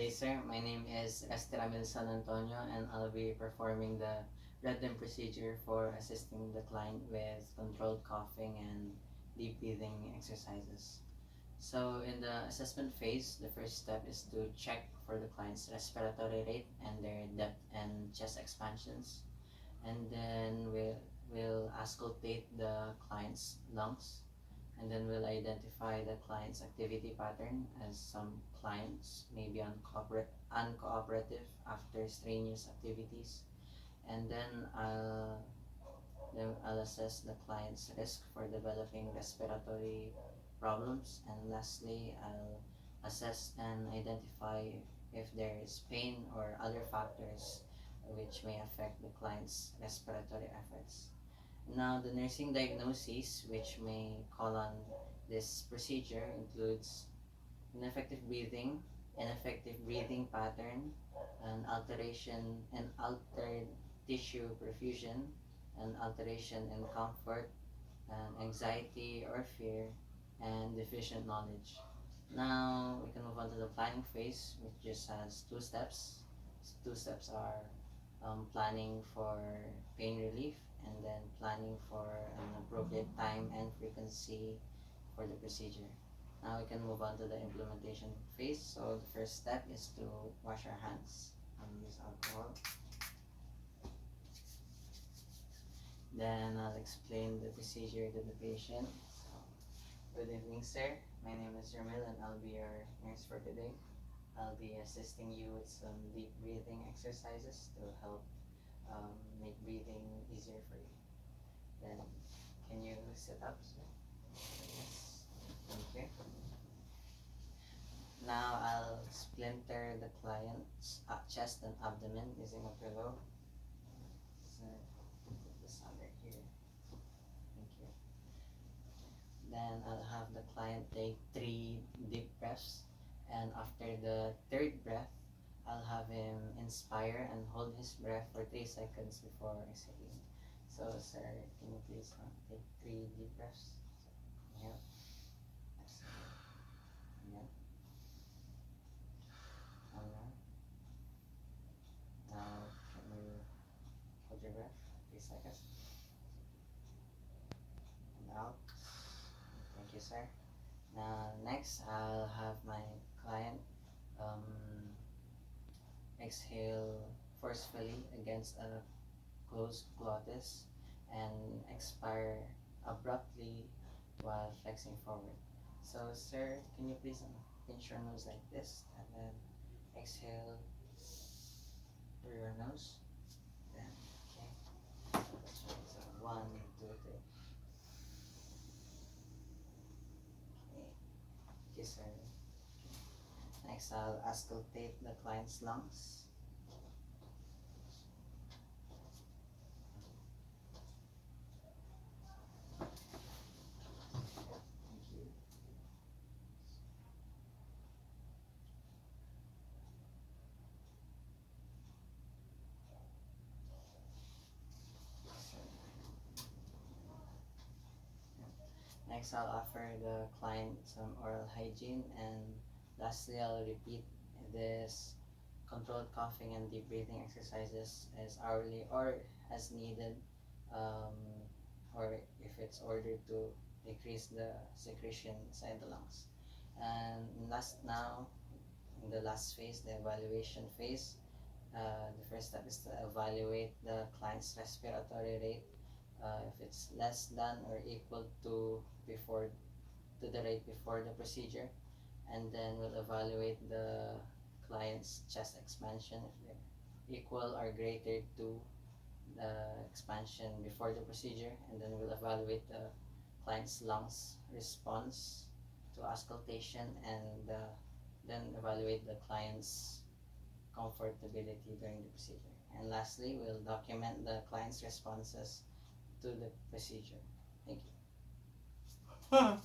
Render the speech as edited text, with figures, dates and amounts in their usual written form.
day, sir. My name is Ramil San Antonio, and I'll be performing the random procedure for assisting the client with controlled coughing and deep breathing exercises. So, in the assessment phase, the first step is to check for the client's respiratory rate and their depth and chest expansions, and then we'll auscultate the client's lungs, and then we'll identify the client's activity pattern, as some clients may be uncooperative after strenuous activities. And then I'll assess the client's risk for developing respiratory problems, and lastly I'll assess and identify if there is pain or other factors which may affect the client's respiratory efforts. Now, the nursing diagnoses which may call on this procedure includes ineffective breathing pattern, an altered tissue perfusion, an alteration in comfort, and anxiety or fear, and deficient knowledge. Now we can move on to the planning phase, which just has two steps. Two steps are planning for pain relief, and then planning for an appropriate time and frequency for the procedure. Now we can move on to the implementation phase. So the first step is to wash our hands and use alcohol. Then I'll explain the procedure to the patient. So, good evening, sir. My name is Ramil, and I'll be your nurse for today. I'll be assisting you with some deep breathing exercises to help make breathing easier for you. Then, can you sit up, sir? Yes. Thank you. Now I'll splinter the client's chest and abdomen using a pillow. So, put this under here. Thank you. Then I'll have the client take 3 deep breaths, and after the third breath, I'll have him inspire and hold his breath for 3 seconds before exhaling. So, sir, can you please take 3 deep breaths? Inhale, exhale, inhale, inhale. Now, can you hold your breath 3 seconds? And out. Thank you, sir. Now, next, I'll have my client exhale forcefully against a closed glottis and expire abruptly while flexing forward. So, sir, can you please pinch your nose like this, and then exhale through your nose? Then, okay. That's right. So, 1, 2, 3. Okay. Okay, sir. Next, I'll auscultate the client's lungs. Thank you. Next, I'll offer the client some oral hygiene, and lastly, I'll repeat this controlled coughing and deep breathing exercises as hourly or as needed, um, or if it's ordered to decrease the secretion inside the lungs. And in the last phase, the evaluation phase, the first step is to evaluate the client's respiratory rate. If it's less than or equal to the rate before the procedure, and then we'll evaluate the client's chest expansion if they're equal or greater to the expansion before the procedure, and then we'll evaluate the client's lungs response to auscultation, and then evaluate the client's comfortability during the procedure. And lastly, we'll document the client's responses to the procedure. Thank you.